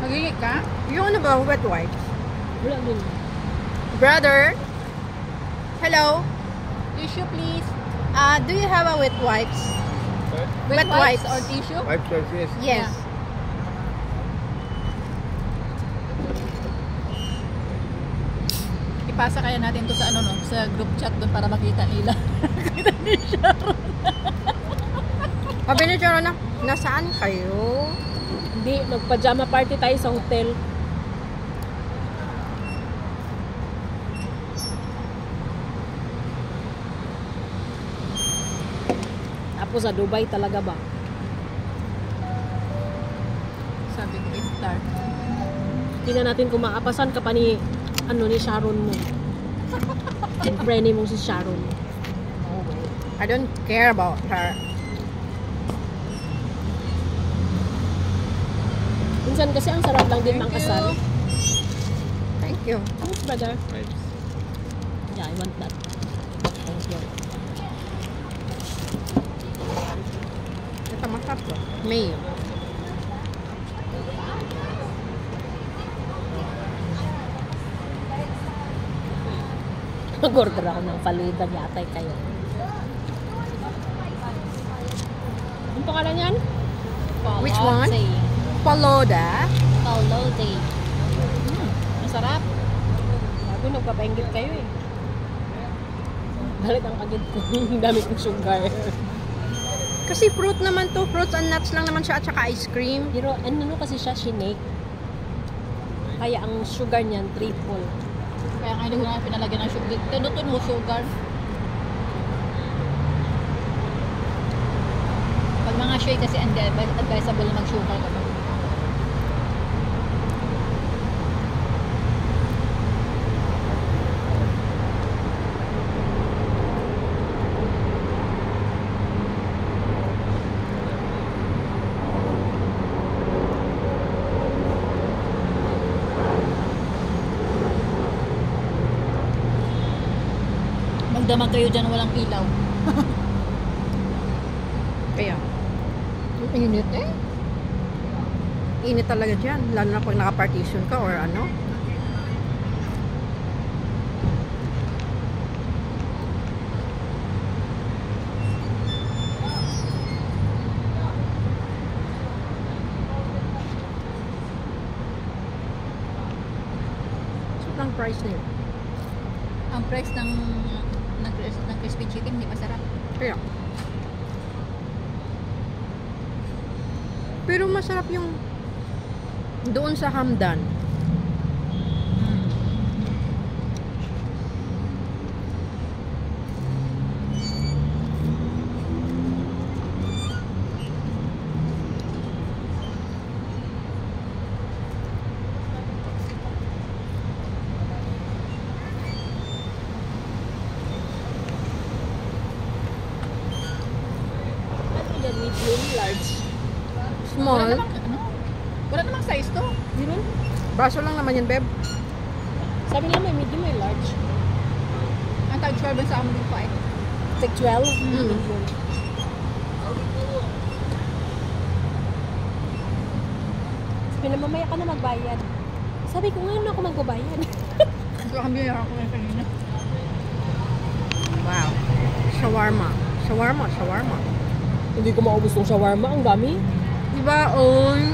Magigit ka? Yung ano ba, wet wipes? Wala din. Brother? Hello? Tissue, please. Do you have a wet wipes? Wet Wet wipes wipes. or tissue? Wipes or yes. Yes. Ipasa kaya natin to sa ano no, sa group chat doon para makita nila. Makita ni Sharon. Sabi ni Sharon na, nasaan kayo? Hindi, mag-pajama party tayo sa hotel. Tapos sa Dubai talaga ba? Sabi ko, iftar. Tingnan natin kung maapasan ka pa ni ni Sharon mo. Yung friend mo si Sharon. I don't care about her. Minsan kasi ang sarap lang din Thank mangkasal. you. Thank you. Thanks, brother. Wipes. Yeah, I want that. Thanks, Lord. Ito masarap to. Mayo. Mag-order ako ng palida yatay kayo. Ang pangalan yan? Which one? Paloda. Palode. Masarap. Bago nagpapainggit kayo eh. Balik ang kagid ko. Ang dami kong sugar. Kasi fruit naman to. Fruits and nuts lang naman siya at saka ice cream. Pero ano kasi siya, shinake. Kaya ang sugar niyan, triple. Kaya nga hindi ko na pinalagyan ng sugar. Ito no sugar. Pag mga shay kasi advisable na mag-sugar ka pa. Magdamag kayo dyan, walang ilaw. Kaya. Ang init eh. Init talaga dyan. Lalo na pag naka-partition ka or ano. Sobrang price niyo. Ang price ng crispy chicken hindi masarap. Kaya. Pero masarap yung doon sa Hamdan. Ano yan? Medium, large. Small. Wala namang size to. Meron? Baso lang naman yan, Beb. Sabi nila may medium, may large. Ang tag 12 sa amin pa eh. Like 12? Mm. Medium. Sabi na, mamaya ka na magbayad. Sabi ko, ngayon ako magbabayad. Ito kami ako ngayon kanina. Wow. Shawarma. Shawarma, shawarma. Hindi ko maubos ng shawarma. Ang dami. Diba, oy?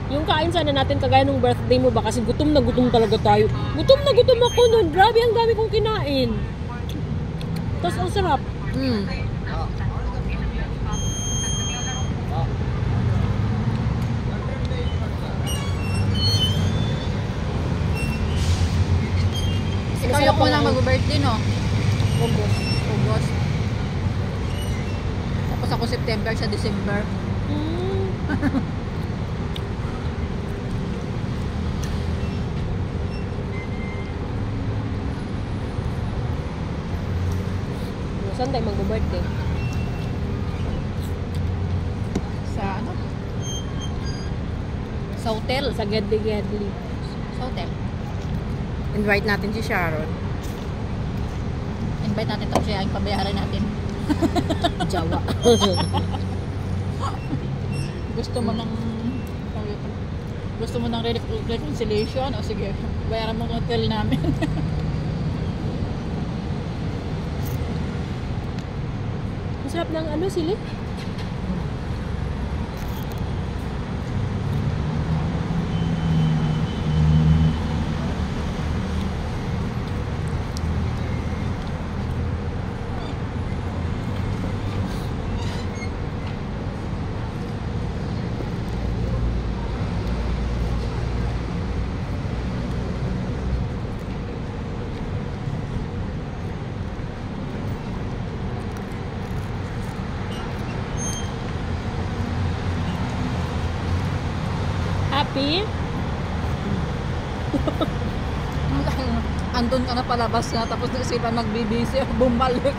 Yung kain sana natin kagaya nung birthday mo ba kasi gutom na gutom talaga tayo. Gutom na gutom ako nun. Grabe, ang dami kong kinain. Tapos ang sarap. Mm. Ikaw yung unang mag-birthday, no? August. Tapos ako September, siya December. Saan tayo mag-birthday? Sa ano? Sa hotel. Sa Gedli. Sa hotel. Invite natin si Sharon. Invite natin tapos siya yung pabayaran natin. Jawa. Gusto mo ng reconciliation? O sige, bayaran mo ang hotel namin. Masarap ng ano, sili? Happy? Andun ka na palabas na tapos na sila nagbibisi bumalik.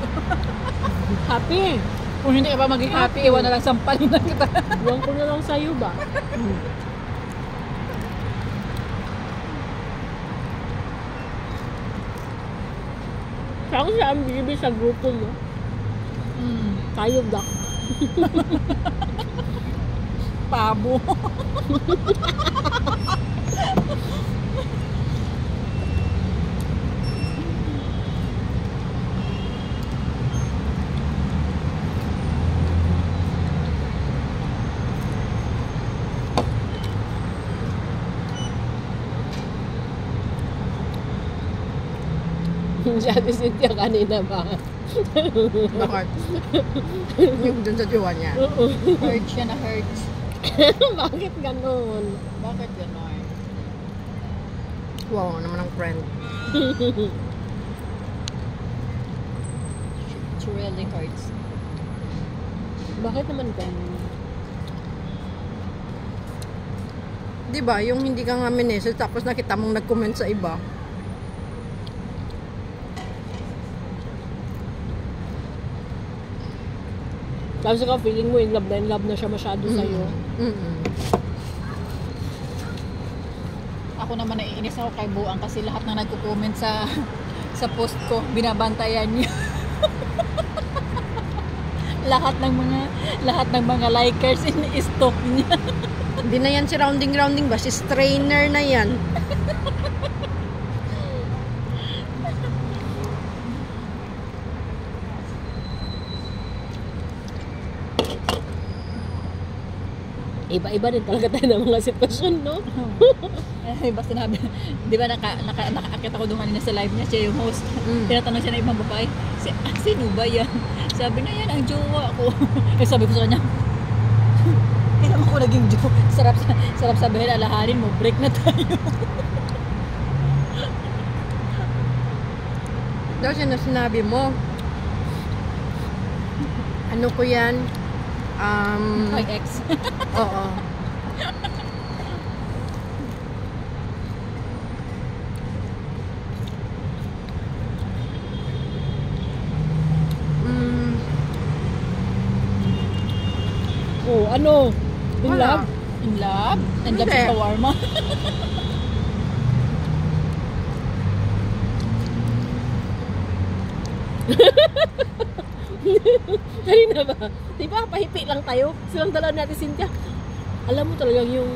Happy? Kung hindi ka ba maging happy, iwan na lang sampalin na kita. Buwan ko na lang sa'yo ba? Saan siya ang bibig sa grupo mo? Tayo dak. Pabo. Siya ni Cynthia kanina ba? Bakit? Yung dun sa jowa niya. Hurt siya na hurts. Bakit ganon? Bakit gano'n? Wow, naman ang friend. It really hurts. Bakit naman ganon? Diba, yung hindi ka nga minessage tapos nakita mong nag-comment sa iba. Tapos ikaw, feeling mo in love na siya masyado sa'yo. Ako naman naiinis ako kay Buang kasi lahat ng nagko-comment sa post ko, binabantayan niya. lahat ng mga likers in-stalk niya. Hindi na yan si rounding ba? Si strainer na yan. Iba-iba din talaga tayo ng mga sitwasyon, no? Basta sinabi, di ba nakakakita ko doon kanina sa live niya, siya yung host. Tinatanong siya na ibang babae, sino ba yan? Sabi na yan, ang jowa ko. Sabi ko sa kanya, kailan ako naging jowa? Sarap sabihin, alahanin mo, break na tayo. Daw siya na sinabi mo. Ano ko yan? My ex. Oo. Oh, ano? In Wala. love? In love? In love Hindi. sa shawarma? Kanina ba? Diba, pahipi lang tayo. Silang dala natin, Cynthia. Alam mo talagang yung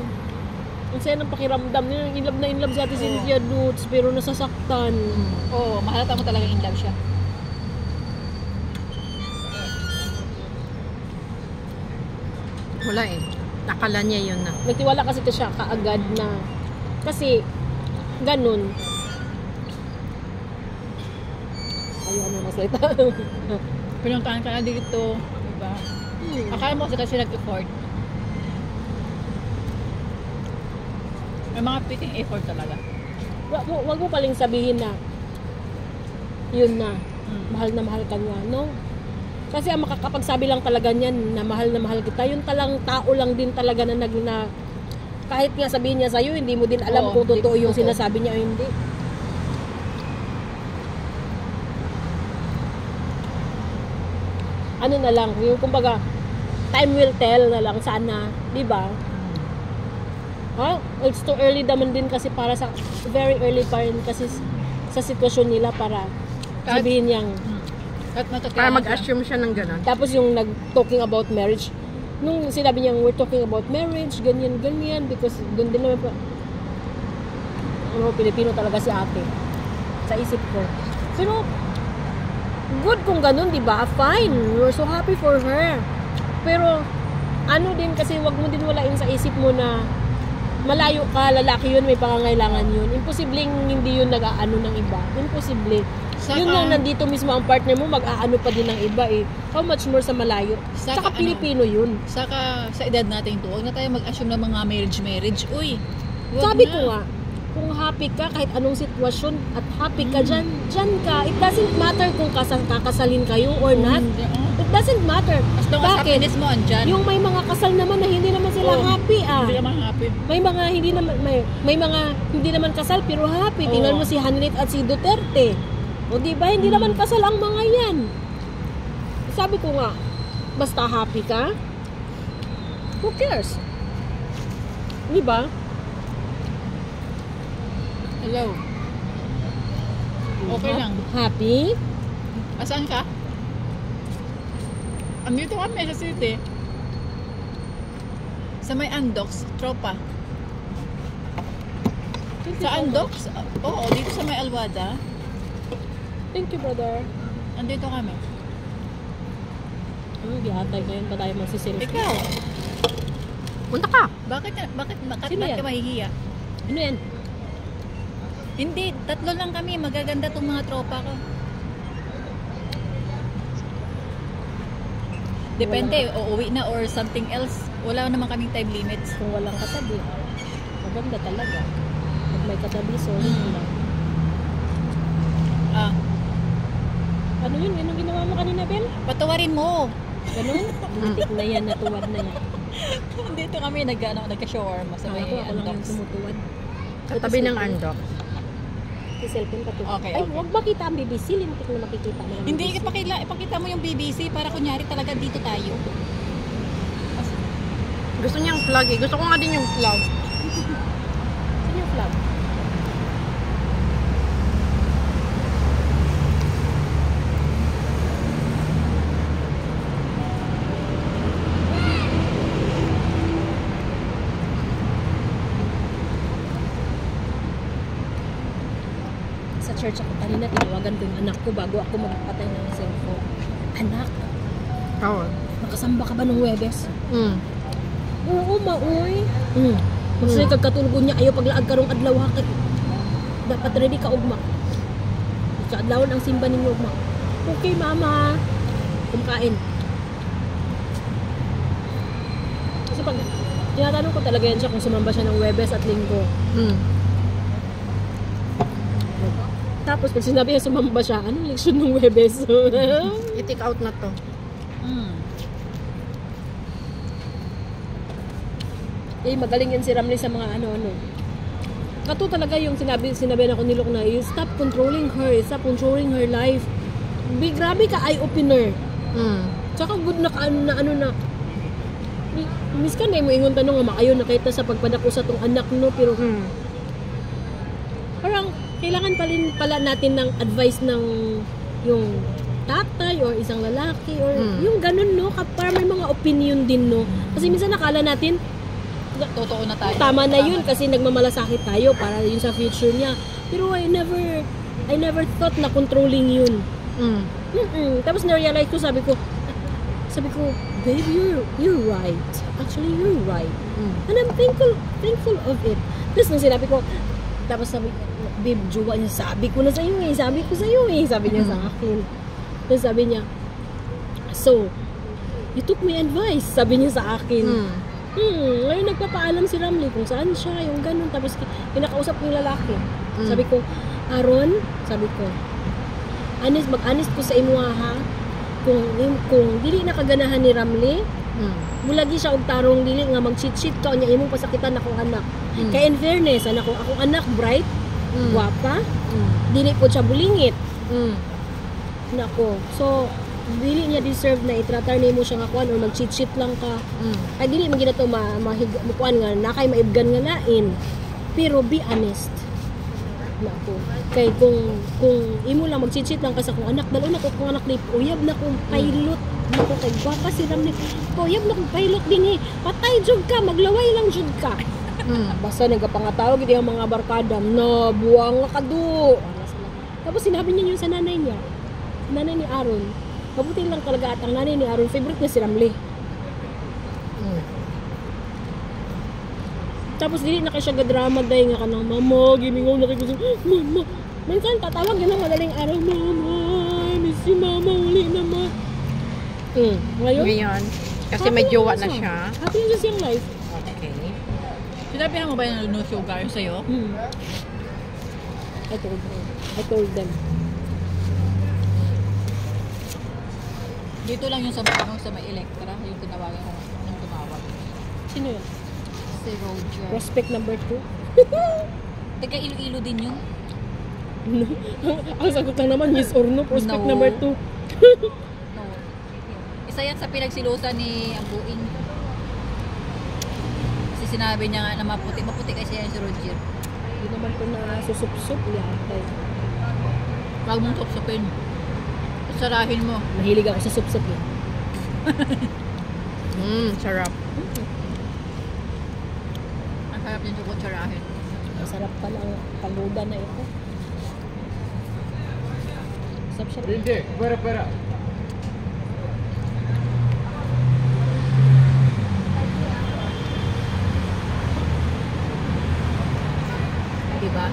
ang saya ng pakiramdam nila. In love si Ate Cynthia, dudes, pero nasasaktan. Oo, mahalata mo talaga in love siya. Wala eh. Nakala niya yun na. Nagtiwala kasi siya kaagad na kasi ganun. Ayaw na masalita. Pinuntahan ka na dito, diba? Akala mo kasi nag-effort. May mga fitting effort talaga. Wag mo paling sabihin na yun na, mahal na mahal ka niya, no? Kasi ang makakapagsabi lang talaga niyan na mahal kita, yun talang tao lang din talaga na kahit nga sabihin niya sa'yo, hindi mo din alam kung totoo yung sinasabi niya o hindi. ano na lang, yung kumbaga, time will tell na lang sana, di ba? It's too early naman din kasi para sa, very early pa rin kasi sa sitwasyon nila para sabihin niyang, At matutuwa Para siya. mag-assume siya ng gano'n. tapos yung talking about marriage, nung sinabi niyang we're talking about marriage, ganyan, because doon din naman pa, Pilipino talaga si ate, sa isip ko. Pero, good kung ganun, di ba? Fine, we're so happy for her. Pero, ano din kasi, wag mo din walain sa isip mo na malayo ka, lalaki yun, may pangangailangan yun. Imposibleng hindi yun nag-aano ng iba. Imposible. Yun lang, nandito mismo ang partner mo, mag-aano pa din ng iba eh. How much more sa malayo? Saka Pilipino yun. Saka sa edad natin to, huwag na tayo mag-assume ng mga marriage. Uy, wag Sabi na. ko nga, kung happy ka kahit anong sitwasyon at happy ka dyan ka. It doesn't matter kung kakasalin kayo or not. It doesn't matter. As long as Bakit? happiness mo andyan. Yung may mga kasal naman na hindi naman sila happy Hindi naman happy. May mga hindi naman may mga hindi naman kasal pero happy. Oo. Tingnan mo si Hanlit at si Duterte. O di ba hindi naman kasal ang mga 'yan. Sabi ko nga, basta happy ka, who cares? Di ba? Hello. Okay lang. Happy? Asaan ka? Andito kami sa city. Sa may Andox, tropa. Sa Andox? Oo, dito sa may Alwada. Thank you, brother. Andito kami. Bihatay ngayon pa tayo magsiselfie. Ikaw, Punta ka. bakit Sino yan? ka mahihiya? Ano yan? Hindi, 3 lang kami. Magaganda tong mga tropa ko. Depende, uuwi na or something else. Wala naman kaming time limits. Kung walang katabi, maganda talaga. Pag may katabi, sorry na lang. Ah, Ano yun? Anong ginawa mo kanina, Ben? patawarin mo. Ganun? Bumitik na yan, natuwad na yan. Dito kami nagka-shawarma sa may Ako lang yung Andox. tumutuwad. Katabi ng Andox. Si cellphone pa to. Okay, Ay, okay. huwag makita ang BBC. Lintik na makikita mo ang Hindi, BBC. ipakita mo yung BBC para kunyari talaga dito tayo. Gusto niyang vlog eh. Gusto ko nga din yung vlog. Saan yung flag? Sa church ako kanina, tinawagan ko yung anak ko bago ako magpatay ng cellphone. Anak, Oo. nakasamba ka ba ng Webes? Mm. Oo, maoy. Kasi kagkatulgo niya, ayaw paglaag karong adlaw ha. Dapat ready ka ugma. Sa adlawon ang simba ninyo ugma. Okay, mama. Kumakain. Kasi pag tinatanong ko talaga yan siya kung sumamba siya ng Webes at Linggo. Mm. Tapos pag sinabi niya sumamba siya, anong leksyon ng Webes? I-take out na to. Eh, magaling yan si Ramli sa mga ano-ano. Kato talaga yung sinabi ako ni Luke na, stop controlling her, stop controlling her life. Grabe ka, eye-opener. Mm. Tsaka good na ano na. Miskan na mo ingon tanong nga makayo na kahit na sa pagpadako sa tong anak no, pero Mm. parang kailangan pala natin ng advice ng yung tatay or isang lalaki or yung ganun no, para may mga opinion din no. Kasi minsan nakala natin Totoo na tayo. tama na yun kasi nagmamalasakit tayo para yun sa future niya. Pero I never thought na controlling yun. Mm. Tapos na-realize ko, sabi ko, babe, you're right. Actually, you're right. And I'm thankful of it. Plus, nung sinabi ko, tapos sabi ko, babe, jowa niya, sabi ko sa iyo sabi niya sa akin. Tapos sabi niya, so, you took my advice, sabi niya sa akin. Ngayon nagpapaalam si Ramli kung saan siya, yung ganun. Tapos pinakausap ko yung lalaki. Sabi ko, Aaron, sabi ko, mag-honest ko sa imo ha. Kung dili nakaganahan ni Ramli, mulagi siya og tarong dili nga mag-cheat ka unya imong pasakitan akong anak. Kaya in fairness, akong anak bright, gwapa, dili po siya bulingit. Nako. So, dili niya deserve na itratar nimo siya nga kuan or mag-cheat lang ka. Ay dili man ginato kuan nga nakay maibgan nga lain. Pero be honest. Na ako. Kay kung imo lang mag-cheat lang ka sa kong anak, dalo na ko kung anak ni uyab na kong pilot. Nako kay gwapa si Ramli. Uyab na kong pilot din patay jud ka, maglaway lang jud ka. Basta nagkapangatawag gid ang mga barkada na buwang nga kadu. Tapos sinabi niya yun sa nanay niya. Nanay ni Aaron. Mabuti lang talaga at ang nanay ni Aaron, favorite niya si Ramli. Tapos dili na kay siya gadrama day nga kanang mama, gimingaw na kay gusto. Mama, minsan tatawag yun ng madaling araw, mama, miss you mama, uli na ma. Ngayon, kasi may jowa na siya. Happy na siya siyang life. Okay. Sinabihan mo ba yung no sugar sa'yo? I told them. Dito lang yung sa may Electra, yung tinawagan ko nung tumawag. Sino yun? Si Roger. Prospect number 2? Teka, Iloilo din yun. No. Ang sagot lang naman, yes or no. Prospect No. number 2. No. Isa yan sa pinagsilusan ni Ambuing. Kasi sinabi niya nga na maputi kasi yan si Roger. Hindi naman ko na susup-sup. Yatay. Huwag mong supsupin. Sarahin mo. Mahilig ako sa sup-sup eh. Sarap. Ang sarap yung chukot sarahin. Masarap pa lang paluda na ito. Sarap siya. Hindi, para. Diba?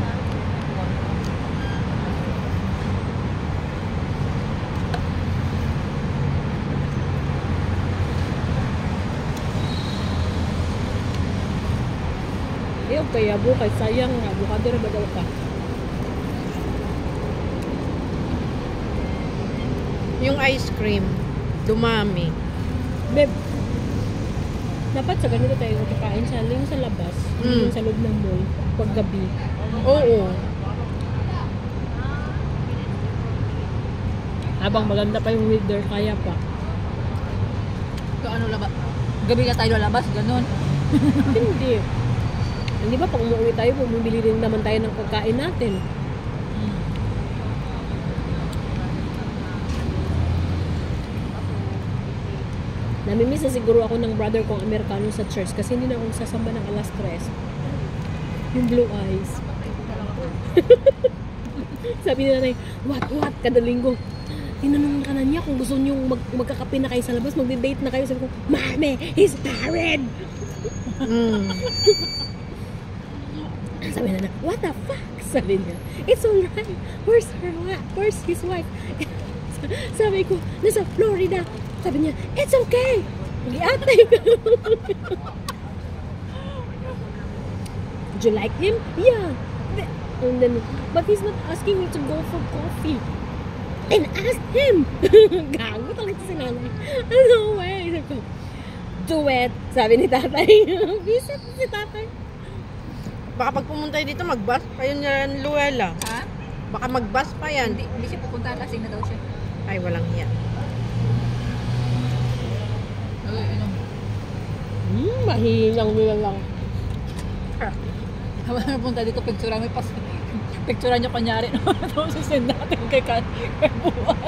Ayaw kaya bukay, sayang nga. Bukadera ba daw ka? Yung ice cream, dumami. Babe, dapat sa ganito tayo kakain sa yung sa labas, hindi yung sa loob ng mall, paggabi. Oo. Habang maganda pa yung weather, kaya pa. So ano labas? Gabi ka tayo lalabas, ganun. Hindi. Hindi ba pag umuwi tayo, bumibili rin naman tayo ng pagkain natin. Namimiss na siguro ako ng brother kong Amerikano sa church kasi hindi na ako sasamba ng alas 3. Yung blue eyes. Sabi nila na, what, kada linggo. Tinanong ka na niya kung gusto niyong magkakape na kayo sa labas, magde-date na kayo. Sabi ko, Mami, he's married! Sabi na, what the fuck? Sabi niya, it's alright. Where's his wife? Sabi ko, nasa Florida. Sabi niya, it's okay. Giatay ko. Do you like him? Yeah. And then, but he's not asking me to go for coffee. And ask him. Gago talaga si nanay. No way. Sabi ko, do it. Sabi ni tatay. Visit si tatay. Baka pag pumunta dito, mag-bus pa yun yan, Luella. Ha? Baka mag-bus pa yan. Hindi siya pupunta, lasing na daw siya. Ay, walang hiya. Mahinang nila lang. Habang napunta dito, picturean mo picturean nyo kanyari. Tapos sisend natin kay Buwan.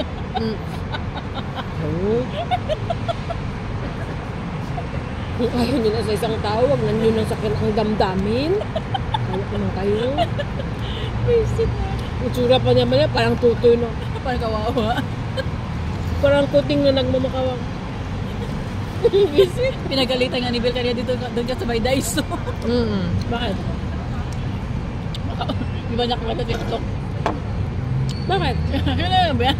Kung ayaw nila sa isang tao, wag nandiyo na sa ang damdamin. Ayaw ko lang kayo. Visit na. Utsura pa niya mali, parang tutoy no. Parang kawawa. Parang kuting na nagmamakawang. Visit. Pinagalitan nga ni Bill kanina dito, doon ka sa may Daiso. Bakit? Di ba nakakita sa TikTok? Bakit? Kaya ba?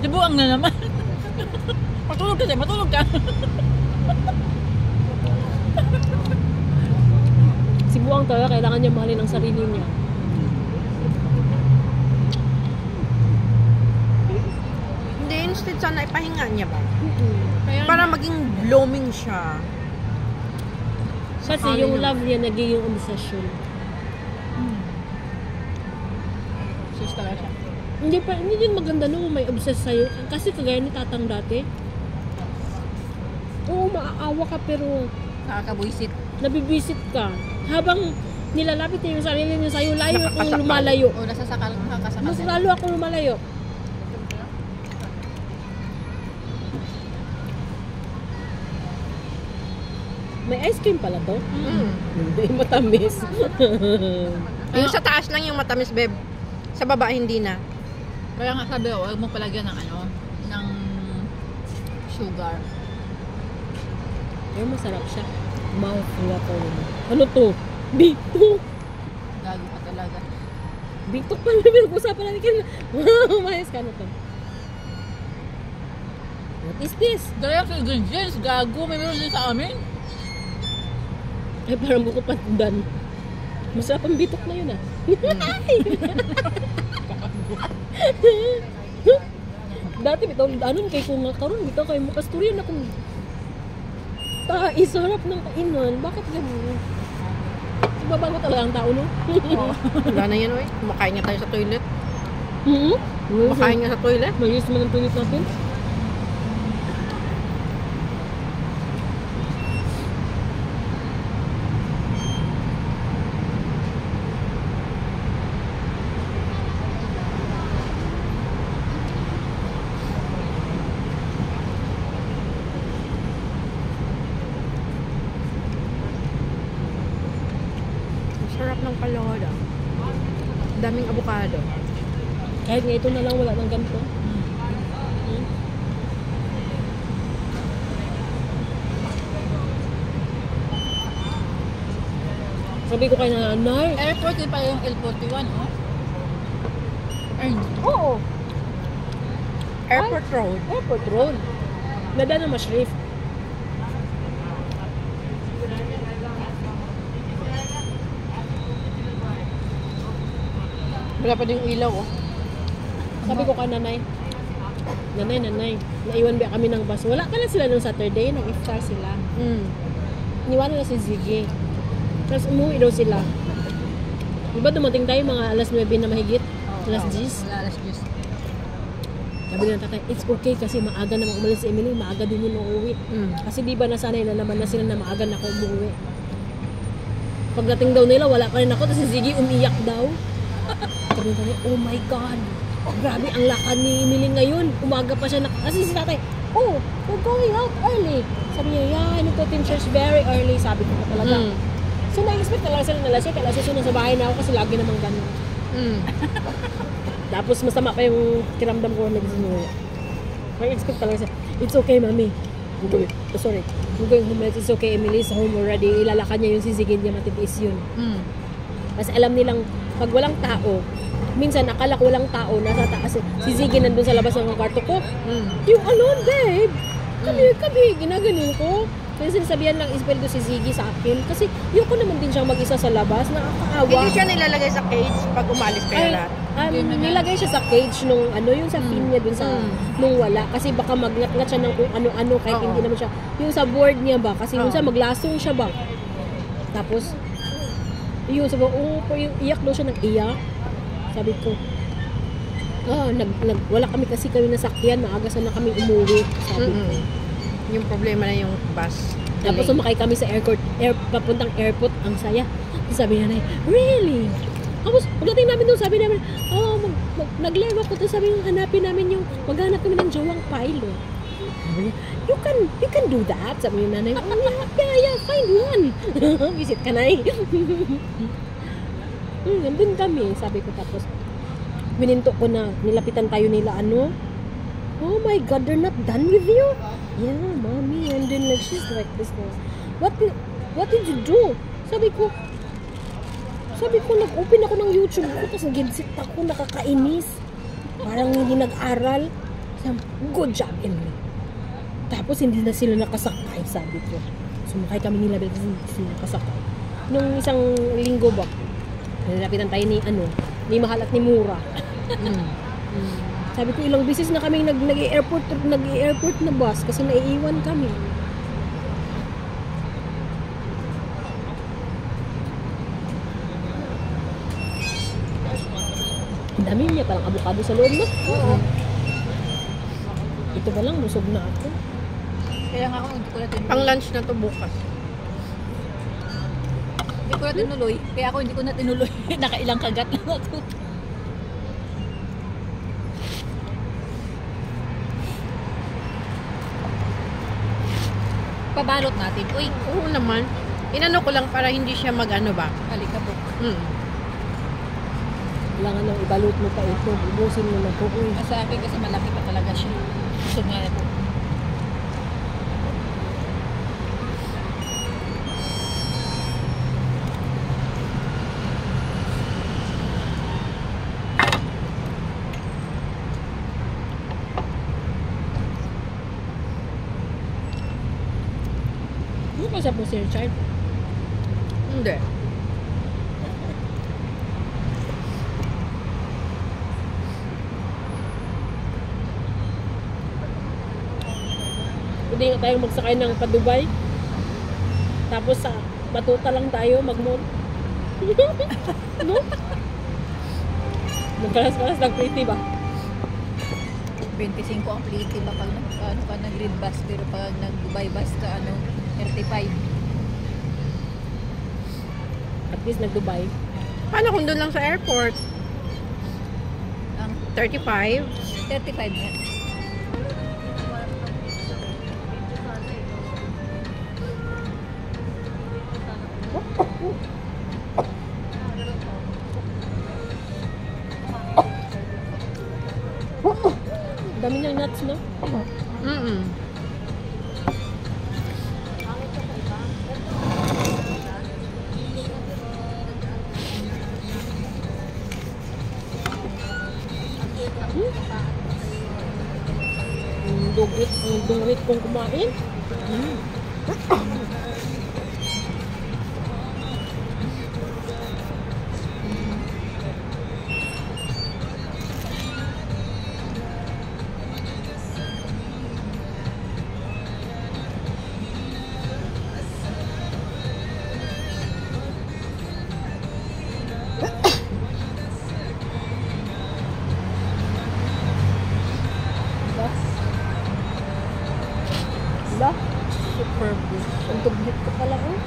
Dibuang na naman. Matulog ka. Si Buang talaga, kailangan niya mahalin ang sarili niya. Hindi, instead sana ipahinga niya ba? Kaya Para maging blooming siya. Kasi yung love niya naging yung obsession. sus talaga siya. Hindi din maganda no, may obsess sa'yo. Kasi kagaya ni Tatang dati. Oo, maaawa ka pero Nakakabuisit. nabibisit ka. Habang nilalapit niya yung sarili niya sa'yo, layo akong Nakakasakal. lumalayo. O, nasasakal, nakakasakal. Mas lalo akong lumalayo. May ice cream pala to? Hindi, matamis. Yung sa taas lang yung matamis, babe. Sa baba, hindi na. Kaya nga sabi ko, huwag mo palagyan ng ng sugar. Pero masarap siya. Mouth watering. Ano to? Bitok! Gago ka talaga. Bitok pa na pinag-usapan natin kanina. Wow, mayas ka na to. What is this? Dahil sa ingredients, gago, may meron din sa amin. Ay, parang buko pandan. Masarap ang bitok na yun ah. Dati bitaw anon kay kung karon bitaw kay makasturyan akong isarap ng kainan. Bakit ganun? Babago talaga ang tao, no? Wala na yan, oy. Kumakain nga tayo sa toilet. Hmm? Kumakain nga sa toilet. Mayos man ang tulit natin. Sarap ng kalooda. Daming avocado. Kahit nga ito na lang, wala nang ganito. Hmm? Sabi ko kay nanay. Airport din pa yung L41, oh. Ay, Oo. Airport Road. Airport Road. Nada na Mashrif. Wala pa din ilaw, oh. Sabi ko kay nanay. Nanay. Naiwan ba kami ng bus? Wala ka na sila nung Saturday. Nag-iftar sila. Iniwanan na si Ziggy. Tapos umuwi daw sila. Diba dumating tayo mga alas 9 na mahigit? Alas 10? alas 10. Sabi ng tatay, it's okay kasi maaga naman umalis si Emily. Maaga din yun uuwi. Kasi di ba nasanay na naman na sila na maaga na ako umuwi. Pagdating daw nila, wala pa rin ako. Tapos si Ziggy umiyak daw. Sabi ng tatay, oh my God. Grabe ang lakad ni Emily ngayon. Umaga pa siya na... Kasi si tatay, oh, we're going out early. Sabi niya, yeah, I need to attend church very early. Sabi ko pa talaga. So, na-expect talaga sila na alas 7. Alas 7 na sa bahay na ako kasi lagi namang ganun. Tapos masama pa yung kiramdam ko na nagsinuwi. Na-expect talaga sila, it's okay, mami. Sorry. I'm going home. It's okay, Emily is home already. Ilalakad niya yung sisigin niya, matitiis yun. Kasi alam nilang, pag walang tao, minsan akala ko walang tao, nasa taas, sisigin nandun sa labas ng kwarto ko. Yung alone, babe. Kami, ginaganon ko. Kasi sinasabihan lang Espiritu si Ziggy sa akin. Kasi yun ko naman din siyang mag-isa sa labas. Nakakaawa. Hindi siya nilalagay sa cage pag umalis kayo lahat. Nilagay siya sa cage nung yung sa film niya dun sa nung wala. Kasi baka magngat-ngat siya ng kung ano-ano kahit hindi naman siya. Yung sa board niya ba? Kasi yung sa maglasong siya ba? Tapos, yun, sabi ko, yung iyak daw siya nag-iyak. Sabi ko, wala kami nasakyan, maaga sana kami umuwi. Sabi ko. Yung problema na yung bus. Tapos sumakay kami sa papuntang airport, ang saya. Sabi niya, really? Tapos pagdating namin doon, sabi namin, nag-live ako. Tapos sabi niya, hanapin namin yung, maghanap kami ng jawang pilot. Sabi niya, you can do that. Sabi niya nanay, yeah, find one. Visit ka na eh. Nandun kami, sabi ko. Tapos mininto ko na, nilapitan tayo nila, oh my God, they're not done with you? Yeah, mommy. And then like, she's like this now. What did you do? Sabi ko, nag-open ako ng YouTube ko, tapos nag-sit ako, nakakainis. Parang hindi nag-aral. Sabi, good job, Emily. Tapos hindi na sila nakasakay, sabi ko. Sumakay kami nila, kasi hindi sila nakasakay. Nung isang linggo ba, nalapitan tayo ni Mahal at ni Mura. Sabi ko, ilang beses na kami nag-airport na bus kasi naiiwan kami. Ang dami niya, parang avocado sa loob, no? Oo. Ito ba lang, busog na ako. Kaya nga ako, hindi ko na tinuloy. Pang lunch na to bukas. Hindi ko na tinuloy. Kaya ako hindi ko na tinuloy. Nakailang kagat lang ako. Pabalot natin. Uy, Oo naman. Inano ko lang para hindi siya mag-ano ba. alikabok. Kailangan nang ibalot mo pa ito. Ubusin mo na po. Uy. Sa akin kasi malaki pa talaga siya. Gusto nga ako. Ano ba sa po, Sir Chard? Hindi. Hindi nga tayong magsakay ng pa-Dubai. Tapos sa Batuta lang tayo mag-mall. No? Magkalas-kalas ng pretty ba? 25 ang plate ba pag ano ka nag-grid bus, pero pag nag-Dubai bus ka 35. At least nag-Dubai. Paano kung doon lang sa airport? Ang 35? 35 nga. Dami niyang nuts, no? Mm-mm. Ang dungit kong kumain. Diba? Super good. Ang dugit ko pala, oh.